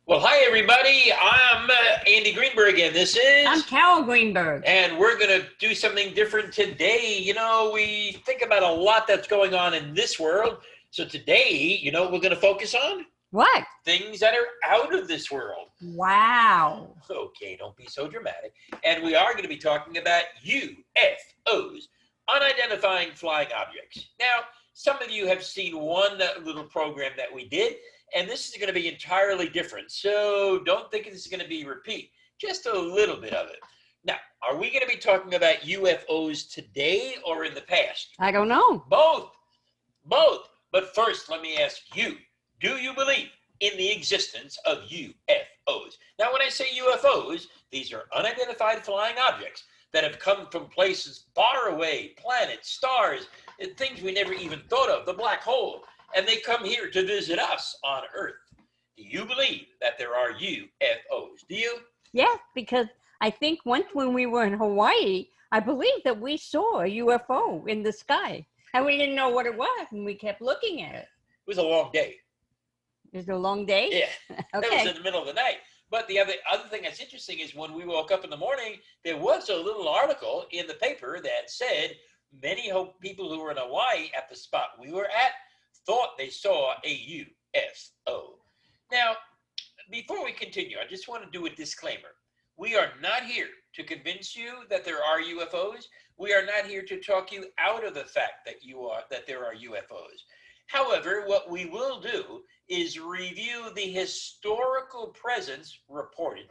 Well, hi, everybody. I'm Andy Greenberg, and this I'm is, Carol Greenberg. and we're going to do something different today. We think about a lot that's going on in this world. So today, we're going to focus on What? things that are out of this world. Wow. Okay, don't be so dramatic. And we are going to be talking about UFOs, unidentified flying objects. Now, some of you have seen one little program that we did, and this is going to be entirely different. So don't think this is going to be a repeat, just a little bit of it. Now, are we going to be talking about UFOs today or in the past? I don't know. Both. Both. But first, let me ask you, do you believe in the existence of UFOs? Now, when I say UFOs, these are unidentified flying objects that have come from places far away, planets, stars, and things we never even thought of, the black hole, and they come here to visit us on Earth. Do you believe that there are UFOs? Do you? Yeah, because I think once when we were in Hawaii, I believe that we saw a UFO in the sky. And we didn't know what it was, and we kept looking at it. It was a long day. Is it a long day? Yeah, that was in the middle of the night. But the other thing that's interesting is when we woke up in the morning, there was a little article in the paper that said many people who were in Hawaii at the spot we were at thought they saw a UFO. Now, before we continue, I just want to do a disclaimer. We are not here to convince you that there are UFOs. We are not here to talk you out of the fact that there are UFOs. However, what we will do is review the historical presence reported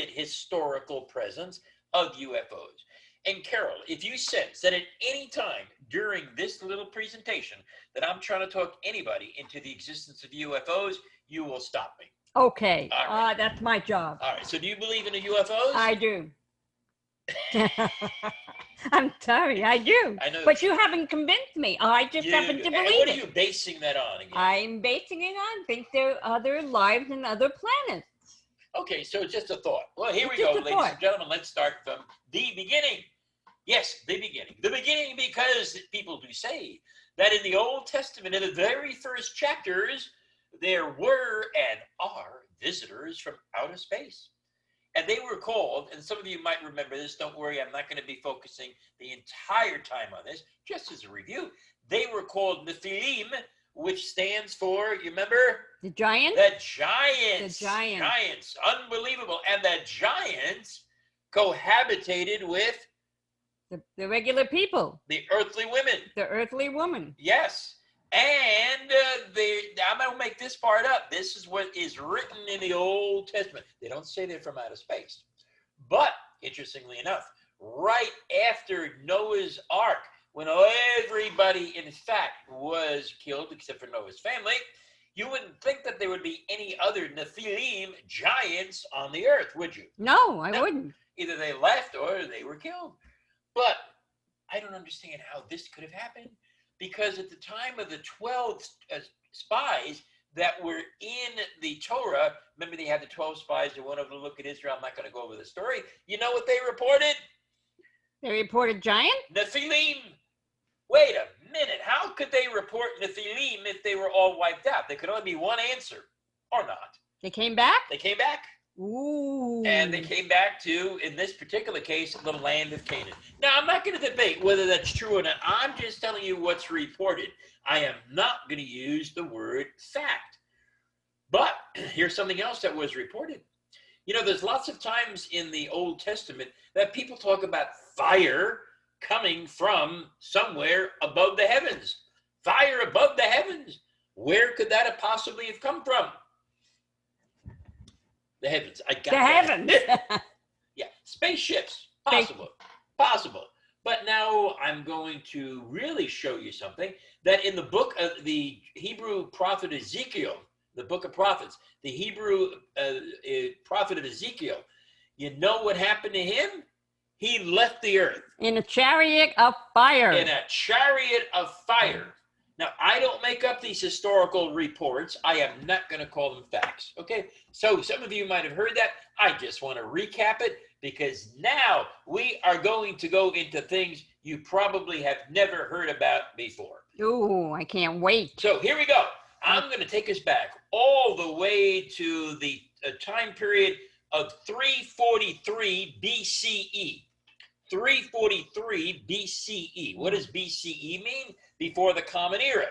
historical presence of UFOs. And Carol, if you sense that at any time during this little presentation that I'm trying to talk anybody into the existence of UFOs, you will stop me. Okay. All right. That's my job. All right. So do you believe in the UFOs? I do. I'm sorry, I do. I know. But you haven't convinced me. I just happen to believe it. What are you basing that on again? I'm basing it on think there are other lives and other planets. Okay, so it's just a thought. Well, here we go, ladies and gentlemen. Let's start from the beginning. Yes, the beginning. The beginning, because people do say that in the Old Testament, in the very first chapters, there were and are visitors from outer space. And they were called, and some of you might remember this, don't worry, I'm not going to be focusing the entire time on this, just as a review. They were called Nephilim, which stands for, you remember? The giants? The giants. The giants. Giants. Unbelievable. And the giants cohabitated with the regular people. The earthly women. The earthly woman. Yes. And I'm going to make this part up. This is what is written in the Old Testament. They don't say they're from outer space. But, interestingly enough, right after Noah's Ark, when everybody, in fact, was killed except for Noah's family, you wouldn't think that there would be any other Nephilim giants on the earth, would you? No, I wouldn't. Either they left or they were killed. But I don't understand how this could have happened. Because at the time of the 12 spies that were in the Torah, remember they had the 12 spies who went over to look at Israel. I'm not going to go over the story. You know what they reported? They reported giants? Nephilim. Wait a minute. How could they report Nephilim if they were all wiped out? There could only be one answer, or not. They came back? They came back. Ooh. And they came back to, in this particular case, the land of Canaan. Now, I'm not going to debate whether that's true or not. I'm just telling you what's reported. I am not going to use the word fact. But here's something else that was reported. You know, there's lots of times in the Old Testament that people talk about fire coming from somewhere above the heavens. Fire above the heavens. Where could that have possibly have come from? The heavens. I got the heavens. Yeah, spaceships. Possible. But now I'm going to really show you something that in the book of the Hebrew prophet Ezekiel, the book of prophets, the Hebrew prophet of Ezekiel, you know what happened to him? He left the earth. In a chariot of fire. In a chariot of fire. Now, I don't make up these historical reports. I am not going to call them facts, okay? So some of you might have heard that. I just want to recap it because now we are going to go into things you probably have never heard about before. Ooh, I can't wait. So here we go. I'm going to take us back all the way to the time period of 343 BCE. 343 BCE. What does BCE mean? Before the Common Era.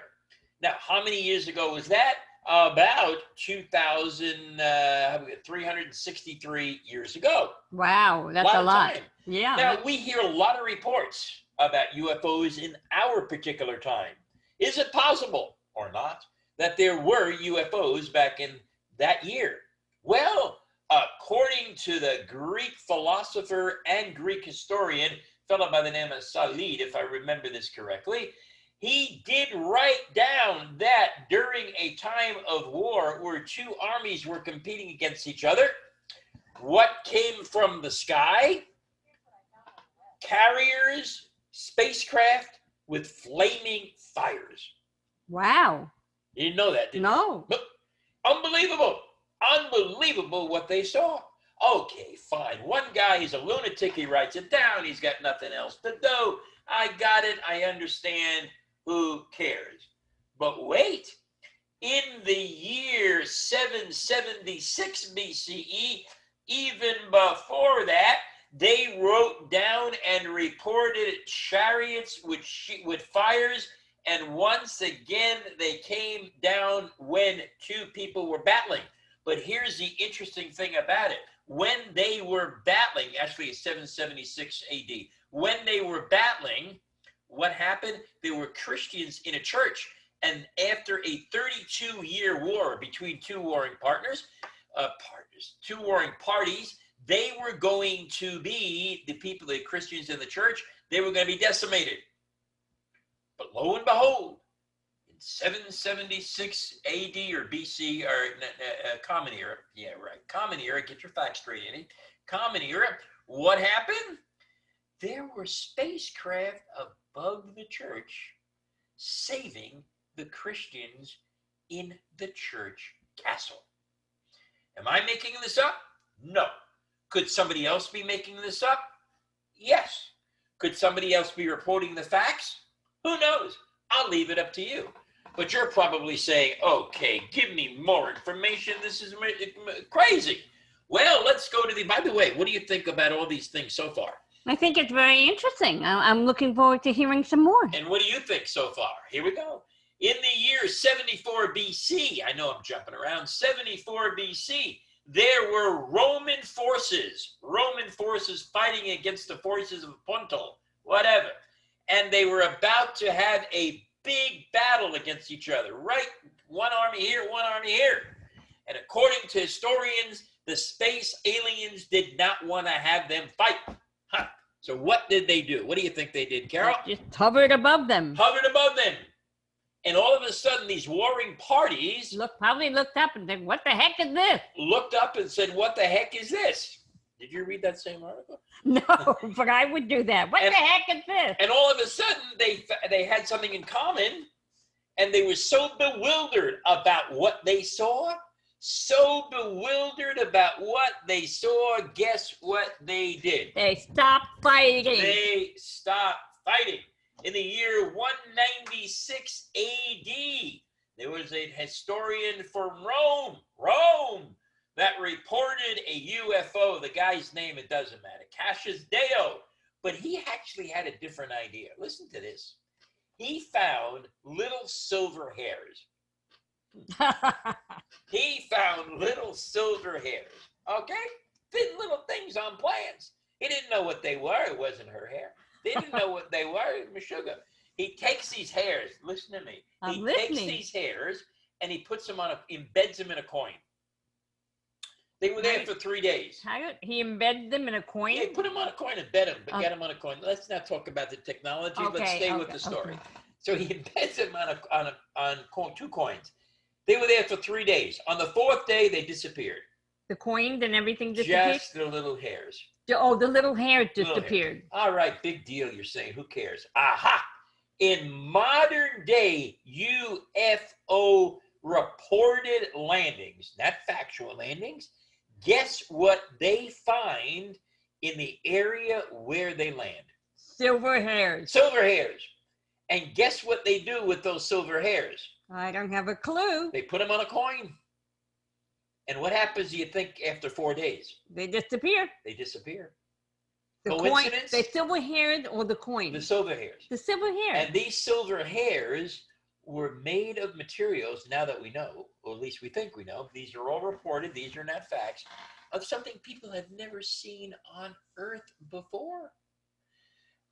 Now, how many years ago was that? About 2,363 years ago. Wow, that's a lot. Time. Yeah. Now, we hear a lot of reports about UFOs in our particular time. Is it possible or not that there were UFOs back in that year? Well, according to the Greek philosopher and Greek historian, a fellow by the name of Salid, if I remember this correctly, he did write down that during a time of war where two armies were competing against each other, what came from the sky? Carriers, spacecraft with flaming fires. Wow. You didn't know that, did No. you? Unbelievable. Unbelievable what they saw. Okay, fine. One guy, he's a lunatic. He writes it down. He's got nothing else to do. I got it. I understand. Who cares? But wait. In the year 776 BCE, even before that, they wrote down and reported chariots with fires, and once again they came down when two people were battling. But here's the interesting thing about it. When they were battling, actually it's 776 AD, when they were battling, what happened? There were Christians in a church, and after a 32-year war between two warring parties, they were going to be, the people, the Christians in the church, they were going to be decimated. But lo and behold, in 776 AD or BC, or Common Era, yeah, right, Common Era, get your facts straight, Andy. Common Era, what happened? There were spacecraft above the church saving the Christians in the church castle. Am I making this up? No. Could somebody else be making this up? Yes. Could somebody else be reporting the facts? Who knows? I'll leave it up to you. But you're probably saying, okay, give me more information. This is crazy. Well, let's go to by the way, what do you think about all these things so far? I think it's very interesting. I'm looking forward to hearing some more. And what do you think so far? Here we go. In the year 74 BC, I know I'm jumping around, 74 BC, there were Roman forces fighting against the forces of Ponto, whatever. And they were about to have a big battle against each other, right? One army here, one army here. And according to historians, the space aliens did not want to have them fight. Huh. So what did they do? What do you think they did, Carol? Just hovered above them. Hovered above them. And all of a sudden, these warring parties probably looked up and said, what the heck is this? Looked up and said, what the heck is this? Did you read that same article? No, but I would do that. What the heck is this? And all of a sudden, they had something in common, and they were so bewildered about what they saw. So bewildered about what they saw, guess what they did? They stopped fighting. They stopped fighting. In the year 196 AD, there was a historian from Rome, that reported a UFO. The guy's name, it doesn't matter, Cassius Dio. But he actually had a different idea. Listen to this. He found little silver hairs. He found little silver hairs, okay? Thin little things on plants. He didn't know what they were. It wasn't her hair. They didn't know what they were. Meshuggah. He takes these hairs. Listen to me. He takes these hairs and he puts them embeds them in a coin. They were there for 3 days. He embedded them in a coin? Yeah, he put them on a coin and bet them, but get them on a coin. Let's not talk about the technology. Let's stay with the story. Okay. So he embeds them on two coins. They were there for 3 days. On the fourth day, they disappeared. The coins and everything disappeared? Just the little hairs. Oh, the little hairs disappeared. All right, big deal, you're saying. Who cares? Aha! In modern day UFO reported landings, not factual landings, guess what they find in the area where they land? Silver hairs. Silver hairs. And guess what they do with those silver hairs? I don't have a clue. They put them on a coin. And what happens, do you think, after 4 days? They disappear. They disappear. The Coincidence? Coin, the silver haired or the coin? The silver hairs. The silver hair. And these silver hairs were made of materials, now that we know, or at least we think we know, these are all reported, these are not facts, of something people have never seen on Earth before.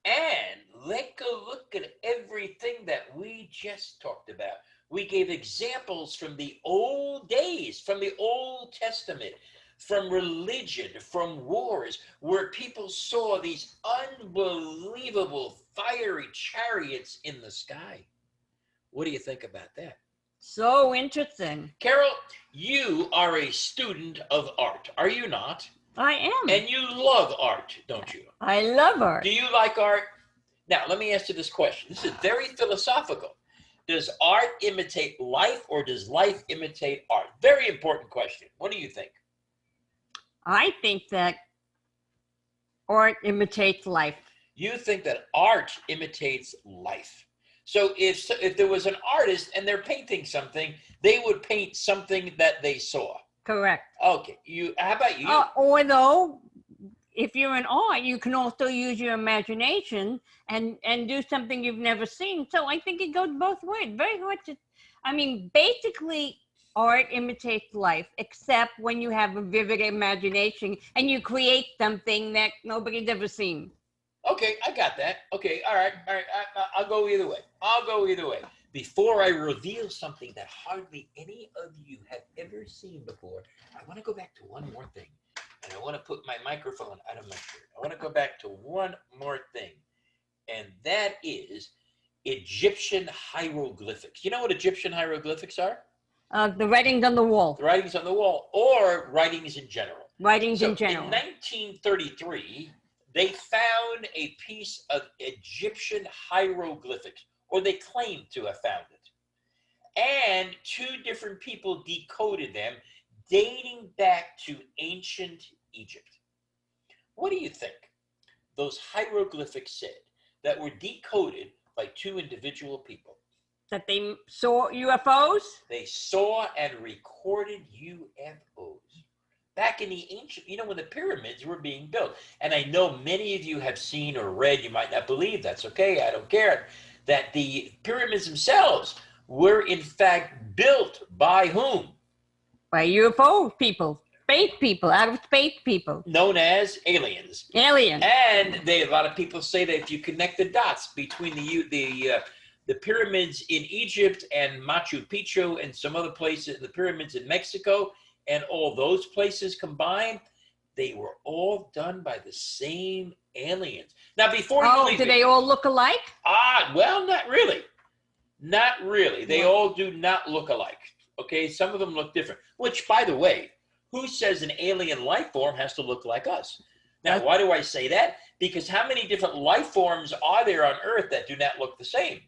And let's go look at everything that we just talked about. We gave examples from the old days, from the Old Testament, from religion, from wars, where people saw these unbelievable fiery chariots in the sky. What do you think about that? So interesting. Carol, you are a student of art, are you not? I am. And you love art, don't you? I love art. Do you like art? Now, let me ask you this question. This is very philosophical. Does art imitate life, or does life imitate art? Very important question. What do you think? I think that art imitates life. You think that art imitates life. So if there was an artist and they're painting something, they would paint something that they saw. Correct. Okay. How about you? Or though, if you're in art, you can also use your imagination and do something you've never seen. So I think it goes both ways. Very hard to, I mean, basically art imitates life, except when you have a vivid imagination and you create something that nobody's ever seen. Okay, I got that. Okay, all right. I'll go either way. Before I reveal something that hardly any of you have ever seen before, I want to go back to one more thing. And I want to put my microphone out of my shirt. I want to go back to one more thing. And that is Egyptian hieroglyphics. You know what Egyptian hieroglyphics are? The writings on the wall. The writings on the wall, or writings in general. Writings in general. In 1933, they found a piece of Egyptian hieroglyphics, or they claimed to have found it. And two different people decoded them, dating back to ancient Egypt. What do you think those hieroglyphics said that were decoded by two individual people? That they saw UFOs? They saw and recorded UFOs. Back in the ancient, when the pyramids were being built. And I know many of you have seen or read, you might not believe, that's okay, I don't care, that the pyramids themselves were in fact built by whom? By UFO people, space people, out of space people. Known as aliens. Aliens. And a lot of people say that if you connect the dots between the pyramids in Egypt and Machu Picchu and some other places, the pyramids in Mexico, and all those places combined, they were all done by the same aliens. Now, before you believe do they all look alike? Well, not really. Not really. They all do not look alike. Okay, some of them look different. Which, by the way, who says an alien life form has to look like us? Now, why do I say that? Because how many different life forms are there on Earth that do not look the same?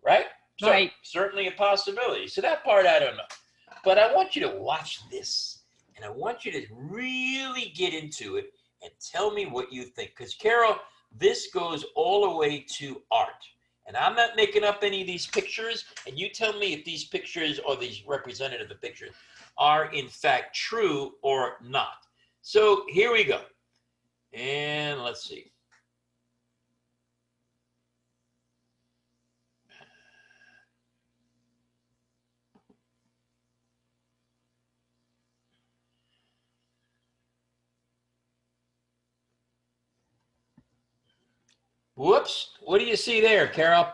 Right? So, right. Certainly a possibility. So that part I don't know. But I want you to watch this, and I want you to really get into it and tell me what you think. Because, Carol, this goes all the way to art. And I'm not making up any of these pictures, and you tell me if these pictures, or these representative of pictures, are in fact true or not. So here we go. And let's see. Whoops. What do you see there, Carol?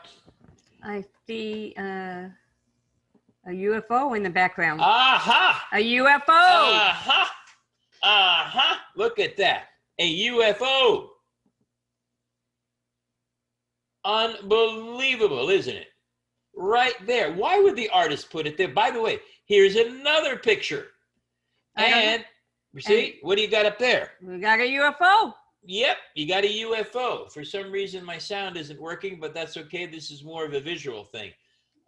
I see a UFO in the background. Aha! A UFO! Aha! Aha! Look at that. A UFO. Unbelievable, isn't it? Right there. Why would the artist put it there? By the way, here's another picture. And, you see, what do you got up there? We got a UFO. Yep, you got a UFO. For some reason, my sound isn't working, but that's okay. This is more of a visual thing.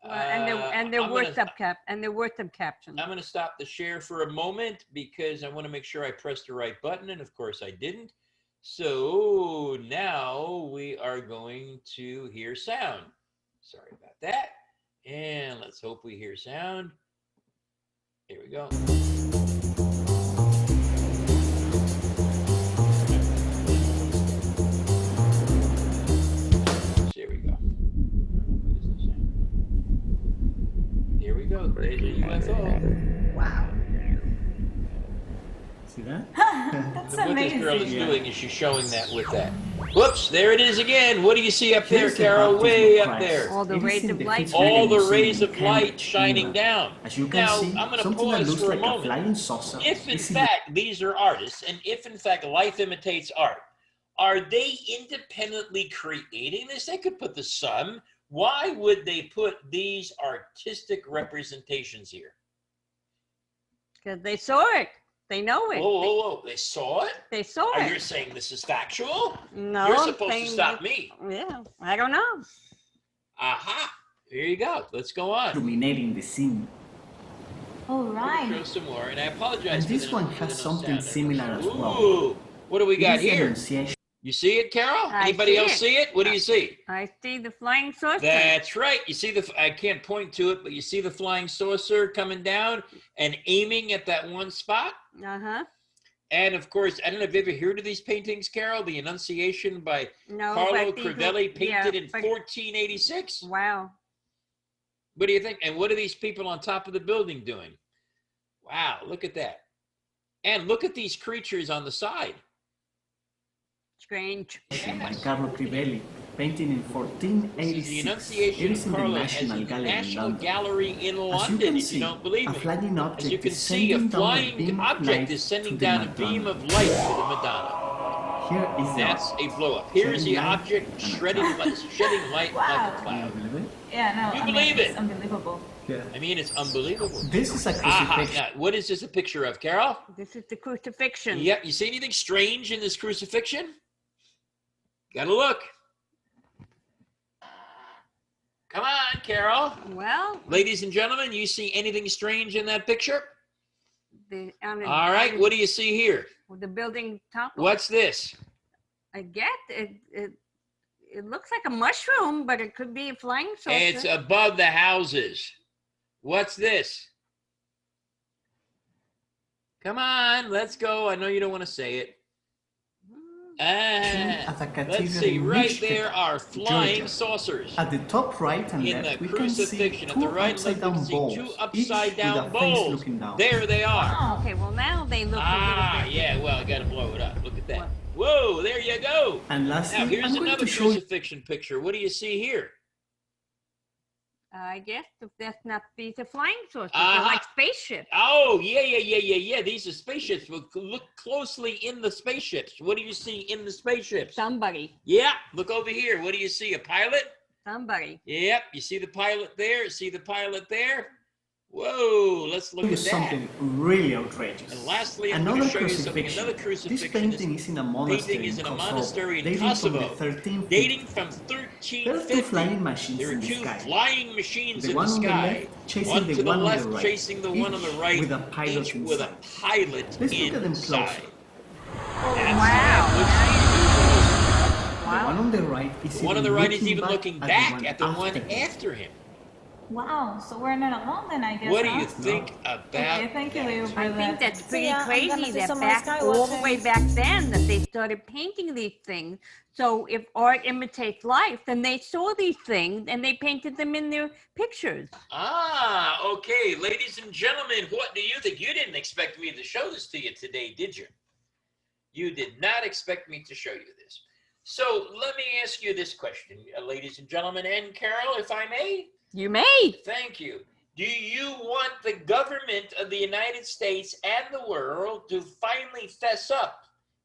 And there were some captions. I'm going to stop the share for a moment because I want to make sure I pressed the right button, and of course I didn't. So now we are going to hear sound. Sorry about that. And let's hope we hear sound. Here we go. Here we go. Here we go. There's a UFO. Wow. See that? That's What amazing. this girl is doing is she's showing that with that. Whoops, there it is again. What do you see up there, Carol? Way up there. All the rays of light. All the rays of light shining down. As you can Now, see, I'm going to something that pause looks for a like a moment. flying saucer. If in is in fact these are artists, and if in fact life imitates art, are they independently creating this? They could put the sun. Why would they put these artistic representations here? Because they saw it. They know it. Oh, they saw it? They saw Are it. you saying this is factual? No. You're supposed to stop me. Yeah, I don't know. Aha. Here you go. Let's go on. illuminating the scene. All Show right. some more, and I apologize. And for this the- one for the has no something sound. similar as well. Ooh, what do we got It is the here? Annunciation. You see it, Carol? I Anybody see else it. see it? What do you see? I see the flying saucer. That's right. You see I can't point to it, but you see the flying saucer coming down and aiming at that one spot. Uh-huh. And of course, I don't know if you ever heard of these paintings, Carol. The Annunciation by No, Carlo but these Crivelli, were- yeah, painted in but- 1486. Wow. What do you think? And what are these people on top of the building doing? Wow, look at that. And look at these creatures on the side. Strange. By Carlo Crivelli, painted in This is the 1486. Annunciation It is of in the Carlo as National the Gallery in National London. Gallery in As you London, can if see, you don't believe a me. flying As object you can is see, a sending down a flying beam of object light is sending to the down a Madonna. beam of light to the Madonna. Here is the That's a blow up. Here is the shedding light object and a shedding light, shedding light like a Wow. Can cloud. you believe it? Yeah, no. You I mean, believe it's it? unbelievable. Yeah. I mean, it's unbelievable. This is a Aha. crucifixion. Now, what is this a picture of, Carol? This is the crucifixion. Yep. You see anything strange in this crucifixion? Gotta look. Come on, Carol. Well, Ladies and gentlemen, you see anything strange in that picture? on the, All right. What do you see here? the building top. What's this? I get it looks like a mushroom, but it could be a flying saucer. It's above the houses. What's this? Come on, let's go. I know you don't want to say it. At the Let's cathedral see. in Right Michigan, there are flying Georgia. saucers. At the top right and In the left, we can see crucifixion, at two the right and upside left, we can down see bowls, two each upside with down a face bowls. looking down. There they are. Wow. Okay, well now they look a Ah, little bit. yeah. Well, I got to blow it up. Look at that. Whoa, there you go. And lastly, Now, here's I'm going another to show you crucifixion picture. What do you see here? I guess if that's not these are flying saucers. Uh-huh. They're like spaceships. Oh, yeah. These are spaceships. Well, look closely in the spaceships. What do you see in the spaceships? Somebody. Yeah, look over here. What do you see? A pilot? Somebody. Yep, you see the pilot there? See the pilot there? Whoa, let's look at that. something really outrageous. And lastly, I'm another going to show you something. crucifixion. Another This crucifixion painting is in a monastery is in a Kosovo, monastery in dating Kosovo, from the 13th dating from There are two 1350. flying machines There are in the two sky. flying machines The in one the on the sky. left chasing One the to the one on left the right, chasing the one on the each right, with a pilot each with a inside. pilot Let's look at them inside. closer. That's Wow. how it looks. The one on the right is The one on the right is looking even back looking at back the at the one him. after him. Wow. So we're not alone then, I guess. What do huh? you think about Okay, thank you, Leo, for I that. think that's pretty I'm gonna crazy do that some more back all the skywatching. way back then that they started painting these things. So if art imitates life, then they saw these things and they painted them in their pictures. Ah, okay. Ladies and gentlemen, what do you think? You didn't expect me to show this to you today, did you? You did not expect me to show you this. So let me ask you this question, ladies and gentlemen, and Carol, if I may. You may. Thank you. Do you want the government of the United States and the world to finally fess up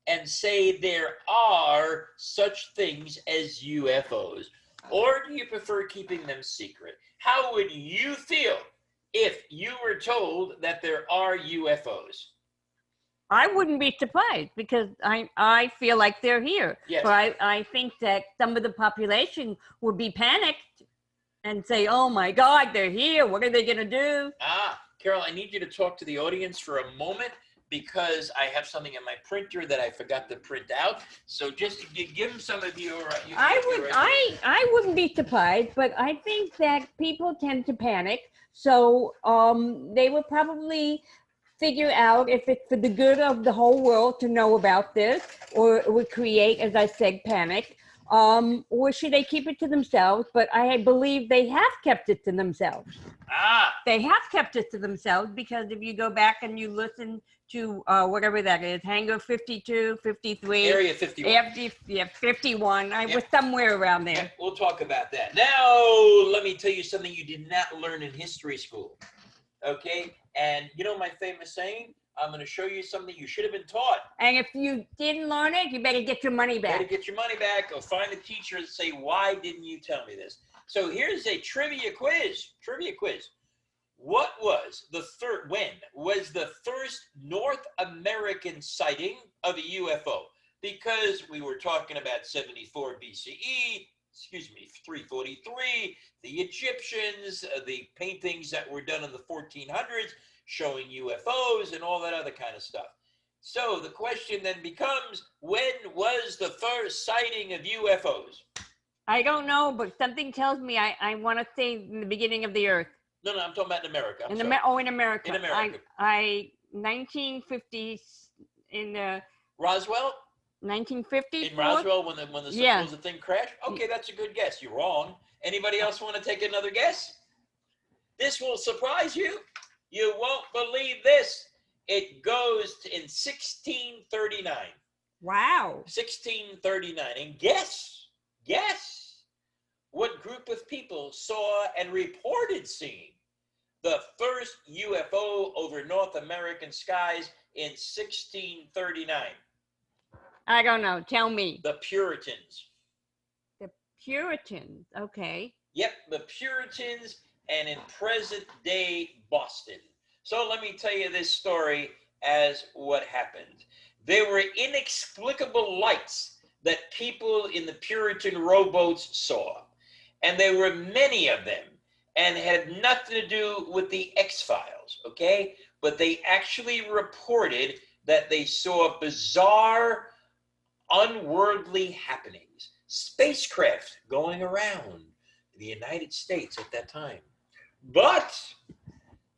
and say there are such things as UFOs? Or do you prefer keeping them secret? How would you feel if you were told that there are UFOs? I wouldn't be surprised because I feel like they're here. Yes. But I think that some of the population would be panicked and say, oh my God, they're here. What are they going to do? Ah, Carol, I need you to talk to the audience for a moment because I have something in my printer that I forgot to print out. So just give them some of your. I wouldn't be surprised, but I think that people tend to panic. So they would probably figure out if it's for the good of the whole world to know about this, or it would create, as I said, panic. Or should they keep it to themselves? But I believe they have kept it to themselves. They have kept it to themselves because if you go back and you listen to whatever that is, Hangar 52, 53. Area 51. 51. I was somewhere around there. Yeah, we'll talk about that. Now, let me tell you something you did not learn in history school. Okay? And you know my famous saying? I'm going to show you something you should have been taught. And if you didn't learn it, you better get your money back. Better get your money back or find a teacher and say, why didn't you tell me this? So here's a trivia quiz. When was the first North American sighting of a UFO? Because we were talking about 74 BCE, 343, the Egyptians, the paintings that were done in the 1400s showing UFOs and all that other kind of stuff. So the question then becomes, when was the first sighting of UFOs? I don't know, but something tells me I want to say in the beginning of the earth. No, I'm talking about in America. In America. In America. 1950s in the Roswell? 1950s? In Roswell when the supposed thing crashed? Okay, that's a good guess. You're wrong. Anybody else want to take another guess? This will surprise you. You won't believe this. It goes in 1639. Wow. 1639. And guess what group of people saw and reported seeing the first UFO over North American skies in 1639? I don't know. Tell me. The Puritans. The Puritans. Okay. Yep, the Puritans, and in present day Boston. So let me tell you this story as what happened. There were inexplicable lights that people in the Puritan rowboats saw. And there were many of them, and had nothing to do with the X-Files, okay? But they actually reported that they saw bizarre, unworldly happenings. Spacecraft going around the United States at that time. But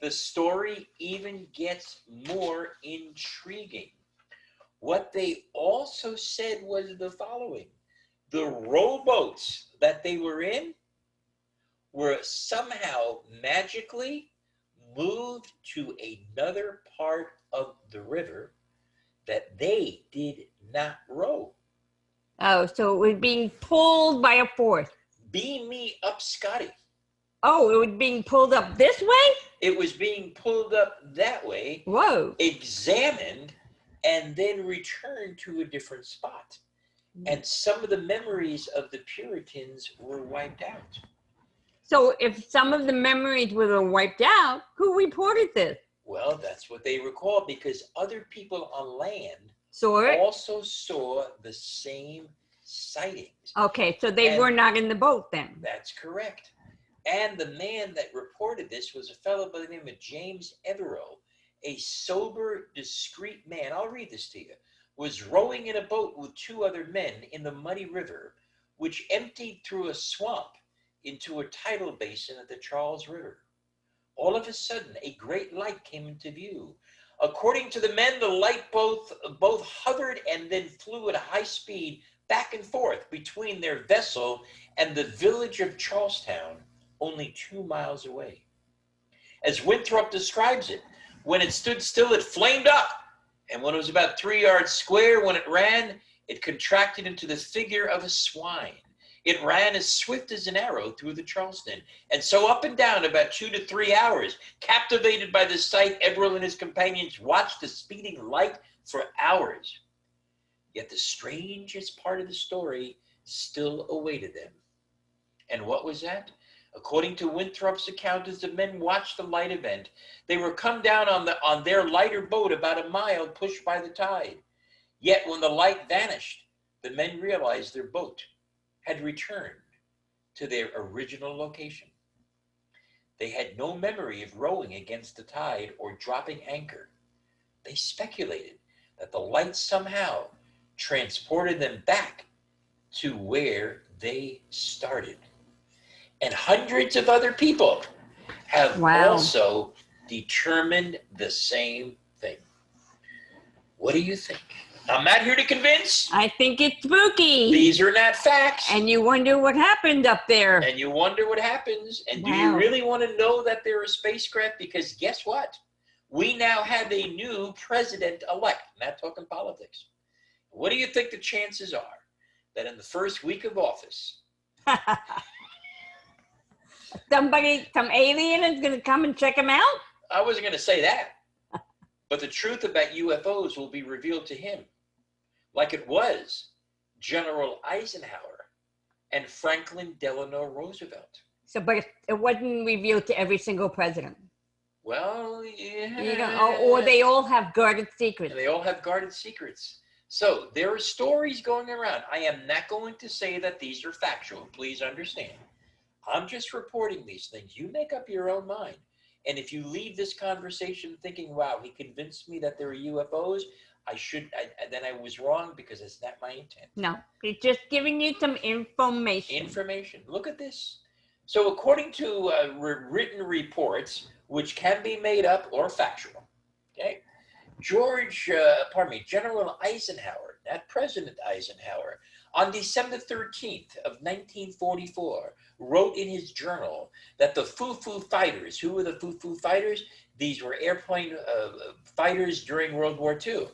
the story even gets more intriguing. What they also said was the following. The rowboats that they were in were somehow magically moved to another part of the river that they did not row. Oh, so it was being pulled by a force. Beam me up, Scotty. Oh, it was being pulled up this way? It was being pulled up that way. Whoa. Examined, and then returned to a different spot. And some of the memories of the Puritans were wiped out. So if some of the memories were wiped out, who reported this? Well, that's what they recall, because other people on land Saw it? also saw the same sightings. Okay, so they were not in the boat then. That's correct. And the man that reported this was a fellow by the name of James Everell, a sober, discreet man. I'll read this to you. Was rowing in a boat with two other men in the muddy river, which emptied through a swamp into a tidal basin at the Charles River. All of a sudden, a great light came into view. According to the men, the light both hovered and then flew at a high speed back and forth between their vessel and the village of Charlestown, only 2 miles away. As Winthrop describes it, when it stood still, it flamed up. And when it was about 3 yards square, when it ran, it contracted into the figure of a swine. It ran as swift as an arrow through the Charleston, and so up and down about 2 to 3 hours. Captivated by the sight, Everell and his companions watched the speeding light for hours. Yet the strangest part of the story still awaited them. And what was that? According to Winthrop's account, as the men watched the light event, they were come down on their lighter boat about a mile, pushed by the tide. Yet when the light vanished, the men realized their boat had returned to their original location. They had no memory of rowing against the tide or dropping anchor. They speculated that the light somehow transported them back to where they started. And hundreds of other people have also determined the same thing. What do you think? I'm not here to convince. I think it's spooky. These are not facts. And you wonder what happened up there. And you wonder what happens. And do you really want to know that they're a spacecraft? Because guess what? We now have a new president-elect. I'm not talking politics. What do you think the chances are that in the first week of office, some alien is going to come and check him out? I wasn't going to say that. But the truth about UFOs will be revealed to him, like it was General Eisenhower and Franklin Delano Roosevelt. So, but it wasn't revealed to every single president. Well, yeah. You know, or they all have guarded secrets. They all have guarded secrets. So there are stories going around. I am not going to say that these are factual. Please understand. I'm just reporting these things. You make up your own mind. And if you leave this conversation thinking, wow, he convinced me that there are UFOs, then I was wrong, because it's not my intent. No, it's just giving you some information. Information. Look at this. So according to written reports, which can be made up or factual, okay, General Eisenhower, not President Eisenhower, on December 13th of 1944, wrote in his journal that the Foo Fighters, who were the Foo Fighters? These were airplane fighters during World War II.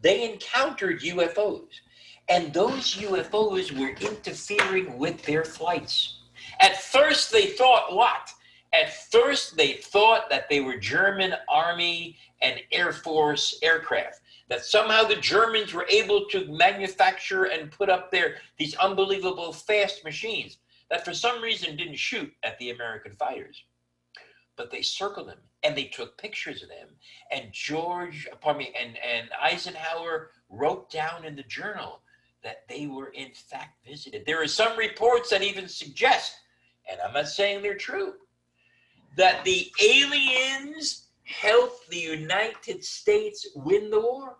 They encountered UFOs, and those UFOs were interfering with their flights. At first, they thought what? At first, they thought that they were German Army and Air Force aircraft, that somehow the Germans were able to manufacture and put up these unbelievable fast machines that for some reason didn't shoot at the American fighters. But they circled them and they took pictures of them. And and Eisenhower wrote down in the journal that they were in fact visited. There are some reports that even suggest, and I'm not saying they're true, that the aliens helped the United States win the war.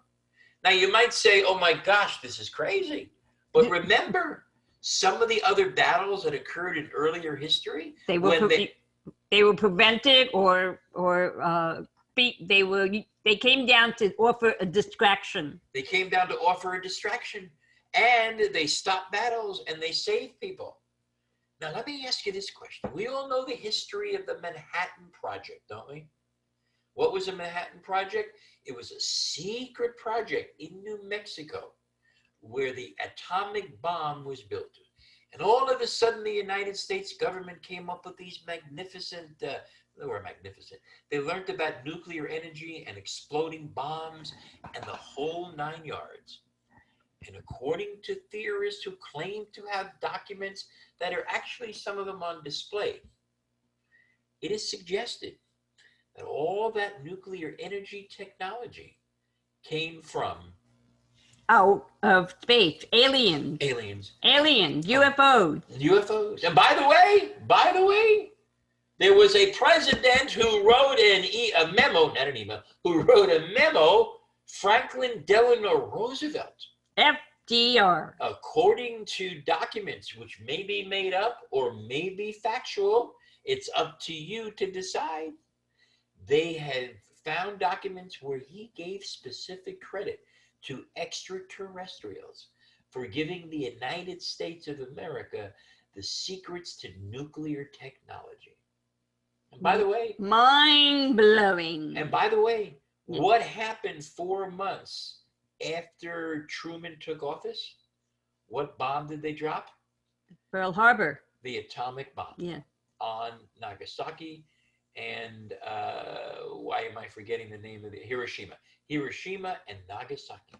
Now you might say, oh my gosh, this is crazy. But remember some of the other battles that occurred in earlier history? They were prevented or they came down to offer a distraction. They came down to offer a distraction, and they stopped battles and they saved people. Now, let me ask you this question. We all know the history of the Manhattan Project, don't we? What was the Manhattan Project? It was a secret project in New Mexico where the atomic bomb was built. And all of a sudden, the United States government came up with these magnificent, they were magnificent. They learned about nuclear energy and exploding bombs and the whole 9 yards. And according to theorists who claim to have documents that are actually some of them on display, it is suggested that all that nuclear energy technology came from out of space, aliens, UFOs. UFOs. And by the way, there was a president who wrote who wrote a memo, Franklin Delano Roosevelt. FDR. According to documents which may be made up or may be factual, it's up to you to decide. They have found documents where he gave specific credit to extraterrestrials for giving the United States of America the secrets to nuclear technology. And by the way, mind-blowing. And by the way, what happened 4 months after Truman took office? What bomb did they drop? Pearl Harbor. The atomic bomb. Yeah. On Nagasaki and why am I forgetting the name of Hiroshima and Nagasaki.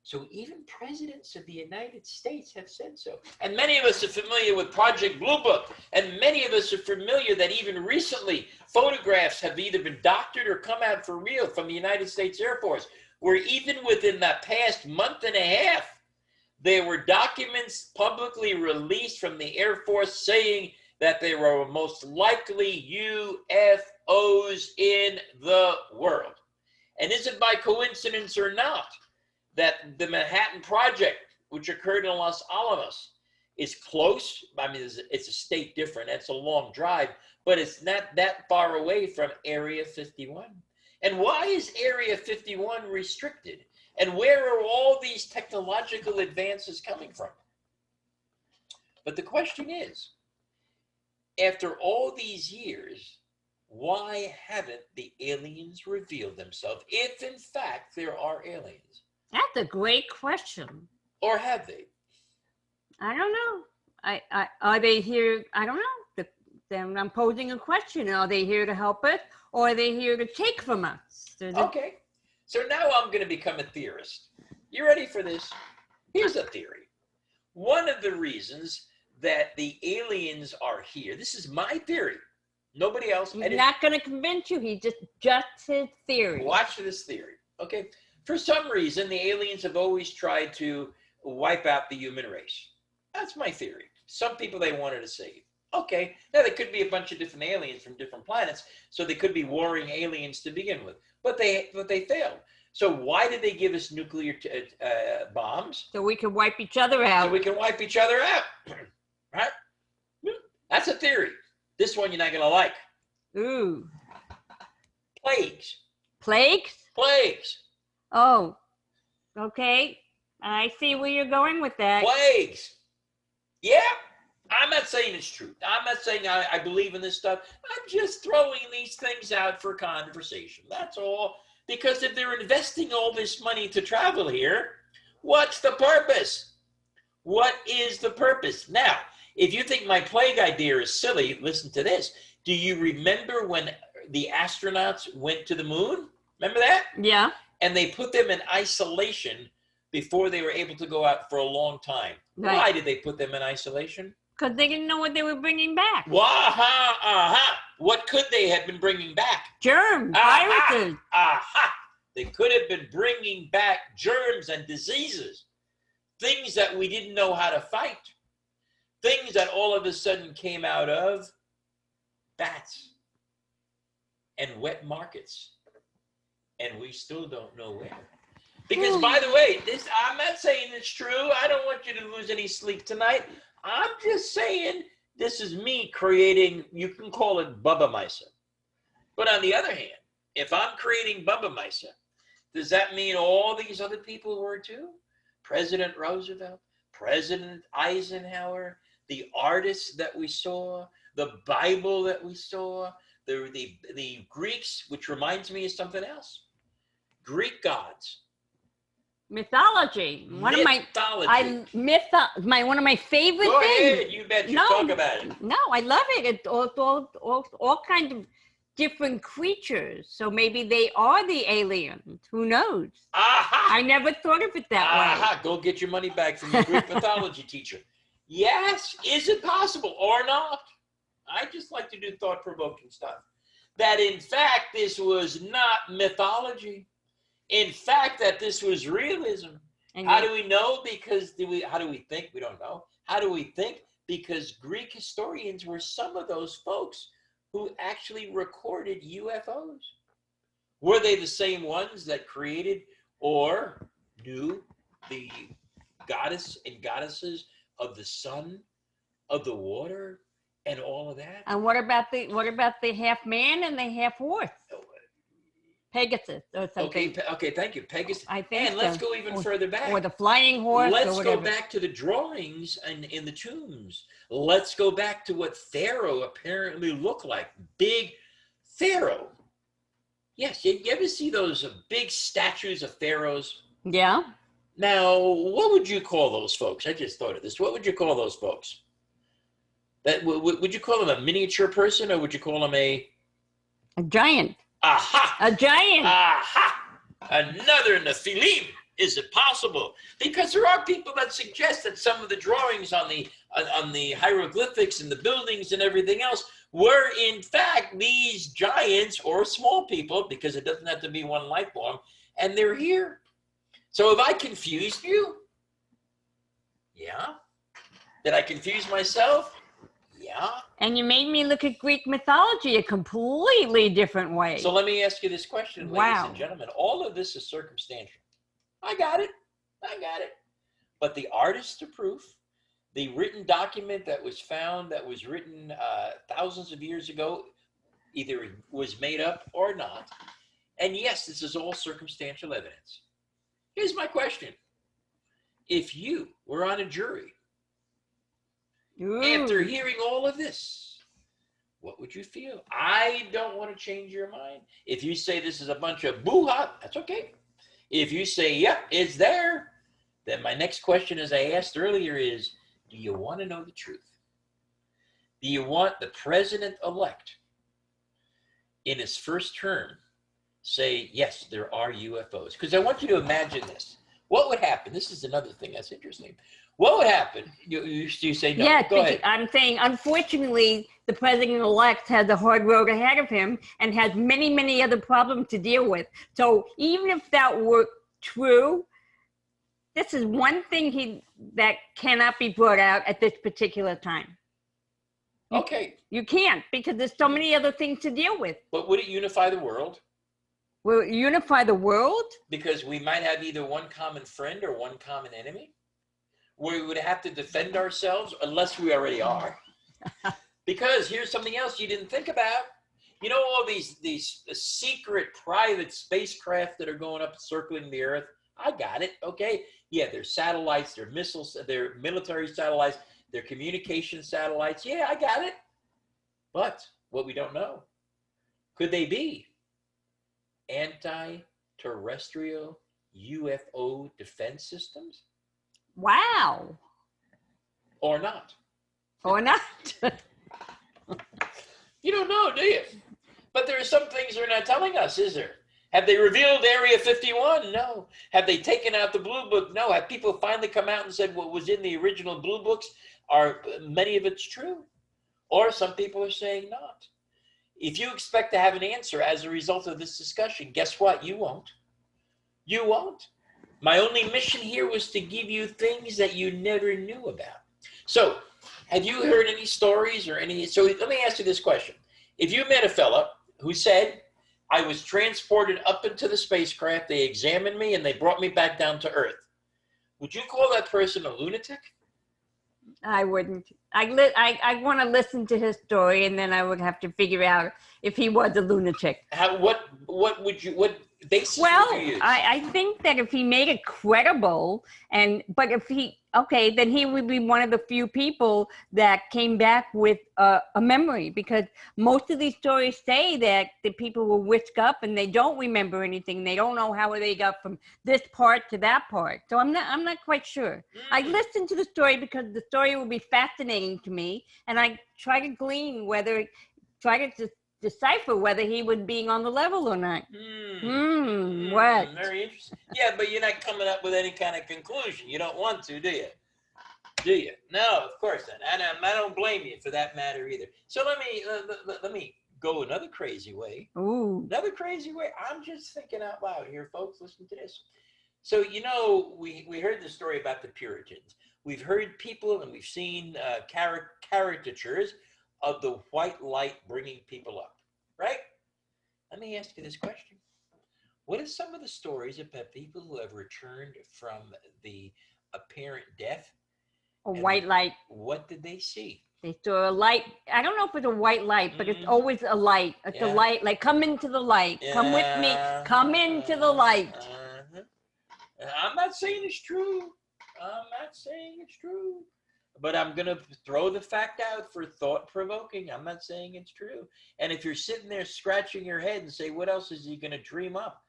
So even presidents of the United States have said so. And many of us are familiar with Project Blue Book, and many of us are familiar that even recently photographs have either been doctored or come out for real from the United States Air Force, where even within the past month and a half, there were documents publicly released from the Air Force saying that there were most likely UFOs in the world. And is it by coincidence or not that the Manhattan Project, which occurred in Los Alamos, is close? I mean, it's a state different. It's a long drive, but it's not that far away from Area 51. And why is Area 51 restricted? And where are all these technological advances coming from? But the question is, after all these years, why haven't the aliens revealed themselves, if in fact there are aliens? That's a great question. Or have they? I don't know. Are they here? I don't know. Then I'm posing a question. Are they here to help us, or are they here to take from us? Okay. So now I'm going to become a theorist. You ready for this? Here's a theory. One of the reasons that the aliens are here, this is my theory. Nobody else. He's not going to convince you. He just his theory. Watch this theory. Okay. For some reason, the aliens have always tried to wipe out the human race. That's my theory. Some people they wanted to save. Okay. Now, there could be a bunch of different aliens from different planets, so they could be warring aliens to begin with. But they failed. So why did they give us nuclear bombs? So we can wipe each other out. So we can wipe each other out. Right? That's a theory. This one you're not going to like. Ooh. Plagues. Plagues? Plagues. Oh, okay. I see where you're going with that. Plagues. Yeah. I'm not saying it's true. I'm not saying I believe in this stuff. I'm just throwing these things out for conversation. That's all. Because if they're investing all this money to travel here, what's the purpose? What is the purpose? Now, if you think my plague idea is silly, listen to this. Do you remember when the astronauts went to the moon? Remember that? Yeah. And they put them in isolation before they were able to go out for a long time. Right. Why did they put them in isolation? Because they didn't know what they were bringing back. Waha, aha. What could they have been bringing back? Germs, Aha, viruses. aha. They could have been bringing back germs and diseases, things that we didn't know how to fight, things that all of a sudden came out of bats and wet markets. And we still don't know where. Because, by the way, I'm not saying it's true. I don't want you to lose any sleep tonight. I'm just saying this is me creating, you can call it Bubba Misa. But on the other hand, if I'm creating Bubba Misa, does that mean all these other people were too? President Roosevelt, President Eisenhower, the artists that we saw, the Bible that we saw, the Greeks, which reminds me of something else. Greek gods. Mythology. One of my favorite Go things. ahead, you bet. Talk about it. No, I love it. It's all kinds of different creatures. So maybe they are the aliens. Who knows? Aha! I never thought of it that way. Go get your money back from your Greek mythology teacher. Yes, is it possible or not? I just like to do thought-provoking stuff. That in fact this was not mythology. In fact, that this was realism. And how do we know? Because how do we think? We don't know. How do we think? Because Greek historians were some of those folks who actually recorded UFOs. Were they the same ones that created or knew the goddess and goddesses of the sun, of the water, and all of that? And what about the half man and the half horse? Pegasus or something. Okay, thank you. Pegasus. I think and let's go even further back. Or the flying horse. Let's go back to the drawings and in the tombs. Let's go back to what Pharaoh apparently looked like. Big Pharaoh. Yes, you ever see those big statues of pharaohs? Yeah. Now, what would you call those folks? I just thought of this. What would you call those folks? Would you call them a miniature person, or would you call them a giant? Aha! A giant. Aha! Another Nephilim. Is it possible? Because there are people that suggest that some of the drawings on the hieroglyphics and the buildings and everything else were in fact these giants or small people, because it doesn't have to be one life form, and they're here. So have I confused you? Yeah? Did I confuse myself? Yeah. And you made me look at Greek mythology a completely different way. So let me ask you this question, ladies and gentlemen. All of this is circumstantial. I got it. I got it. But the artist of proof, the written document that was found, that was written thousands of years ago, either was made up or not. And yes, this is all circumstantial evidence. Here's my question. If you were on a jury, after hearing all of this, what would you feel? I don't want to change your mind. If you say this is a bunch of boo-ha, that's okay. If you say, yep, it's there, then my next question, as I asked earlier, is, do you want to know the truth? Do you want the president-elect in his first term say, yes, there are UFOs? Because I want you to imagine this. What would happen? This is another thing that's interesting. What would happen? You say no. Yeah, go ahead. I'm saying, unfortunately, the president-elect has a hard road ahead of him and has many, many other problems to deal with. So even if that were true, this is one thing that cannot be brought out at this particular time. Okay. You can't, because there's so many other things to deal with. But would it unify the world? Will it unify the world? Because we might have either one common friend or one common enemy. We would have to defend ourselves, unless we already are. Because here's something else you didn't think about. You know all these secret private spacecraft that are going up circling the Earth? I got it, okay? Yeah, they're satellites, they're missiles, they're military satellites, they're communication satellites. Yeah, I got it. But what we don't know, could they be anti-terrestrial UFO defense systems? Wow. Or not? Or not. You don't know, do you? But there are some things they're not telling us, is there? Have they revealed Area 51? No. Have they taken out the Blue Book? No. Have people finally come out and said what was in the original Blue Books, are many of it's true? Or some people are saying not. If you expect to have an answer as a result of this discussion, guess what? You won't. You won't. My only mission here was to give you things that you never knew about. So, have you heard any stories or any? So let me ask you this question. If you met a fella who said, I was transported up into the spacecraft, they examined me, and they brought me back down to Earth, would you call that person a lunatic? I wouldn't. I want to listen to his story, and then I would have to figure out if he was a lunatic. What basis Well, would you use? I think that if he made it credible, but if then he would be one of the few people that came back with a memory, because most of these stories say that the people will whisk up and they don't remember anything. They don't know how they got from this part to that part. So I'm not quite sure. I listened to the story because the story will be fascinating to me, and I try to decipher whether he was being on the level or not. What? Very interesting. Yeah, but you're not coming up with any kind of conclusion. You don't want to, do you? Do you? No, of course not. And I don't blame you for that matter either. So let me go another crazy way. Ooh. Another crazy way. I'm just thinking out loud here, folks. Listen to this. So, you know, we heard the story about the Puritans. We've heard people and we've seen caricatures of the white light bringing people up, right? Let me ask you this question. What are some of the stories about people who have returned from the apparent death? A white light. What did they see? They saw a light. I don't know if it's a white light, but it's always a light. It's a light, like, come into the light. Come with me. Come into the light. I'm not saying it's true. I'm not saying it's true. But I'm going to throw the fact out for thought-provoking. I'm not saying it's true. And if you're sitting there scratching your head and say, what else is he going to dream up?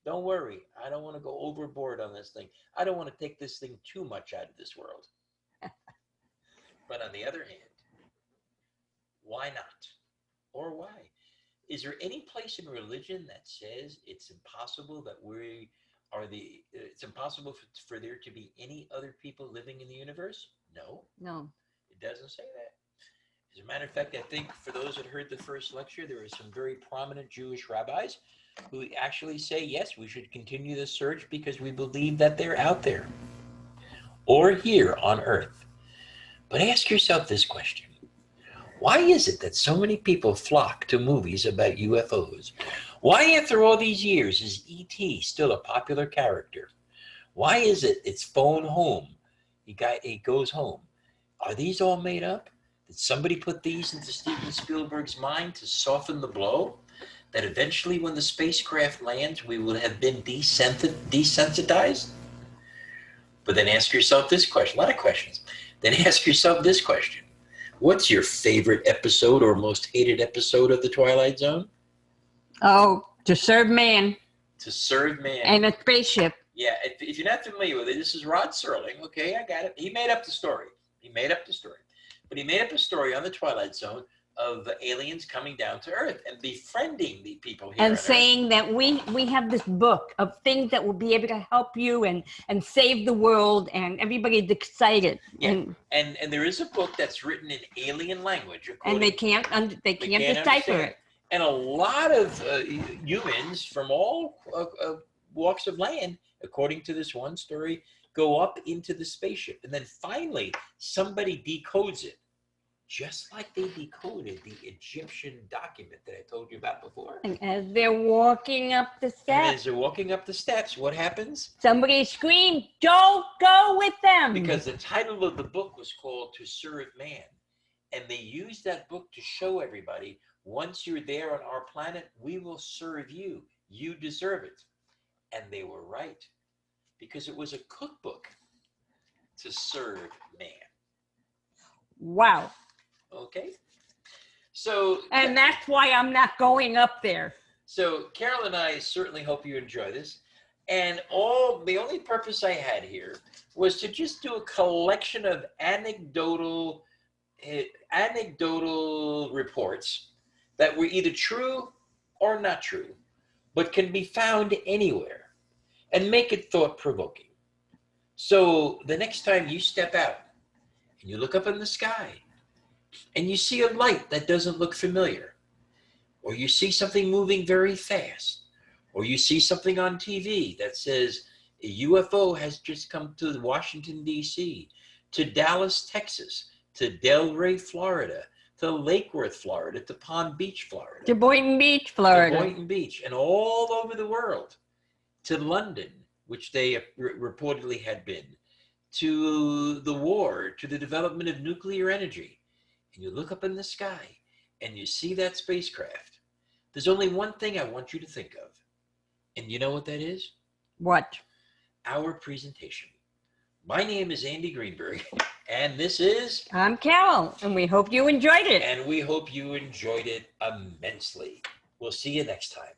Don't worry. I don't want to go overboard on this thing. I don't want to take this thing too much out of this world. But on the other hand, why not? Or why? Is there any place in religion that says it's impossible that it's impossible for there to be any other people living in the universe? No. No. It doesn't say that. As a matter of fact, I think for those that heard the first lecture, there were some very prominent Jewish rabbis who actually say, yes, we should continue the search because we believe that they're out there or here on Earth. But ask yourself this question. Why is it that so many people flock to movies about UFOs? Why, after all these years, is E.T. still a popular character? Why is it it's phone home? He goes home. Are these all made up? Did somebody put these into Steven Spielberg's mind to soften the blow? That eventually when the spacecraft lands, we will have been desensitized? But then ask yourself this question, a lot of questions. Then ask yourself this question. What's your favorite episode or most hated episode of The Twilight Zone? Oh, To Serve Man. To Serve Man. And a spaceship. Yeah, if you're not familiar with it, this is Rod Serling. Okay, I got it. He made up the story. But he made up a story on The Twilight Zone of the aliens coming down to Earth and befriending the people here and on saying Earth. that we have this book of things that will be able to help you and save the world, and everybody's excited. Yeah. And there is a book that's written in alien language. And they can't decipher it. And a lot of humans from all walks of land, according to this one story, go up into the spaceship. And then finally, somebody decodes it. Just like they decoded the Egyptian document that I told you about before. And as they're walking up the steps, what happens? Somebody screams, "Don't go with them!" Because the title of the book was called To Serve Man. And they used that book to show everybody, once you're there on our planet, we will serve you. You deserve it. And they were right. Because it was a cookbook to serve man. Wow. Okay. So. And that's why I'm not going up there. So Carol and I certainly hope you enjoy this. And the only purpose I had here was to just do a collection of anecdotal reports that were either true or not true, but can be found anywhere, and make it thought-provoking. So the next time you step out and you look up in the sky and you see a light that doesn't look familiar, or you see something moving very fast, or you see something on TV that says a UFO has just come to Washington, D.C., to Dallas, Texas, to Delray, Florida, to Lake Worth, Florida, to Palm Beach, Florida. To Boynton Beach, Florida. To Boynton Beach, and all over the world. To London, which they reportedly had been. To the war, to the development of nuclear energy. And you look up in the sky and you see that spacecraft. There's only one thing I want you to think of. And you know what that is? What? Our presentation. My name is Andy Greenberg, and this is... I'm Carol, and we hope you enjoyed it. And we hope you enjoyed it immensely. We'll see you next time.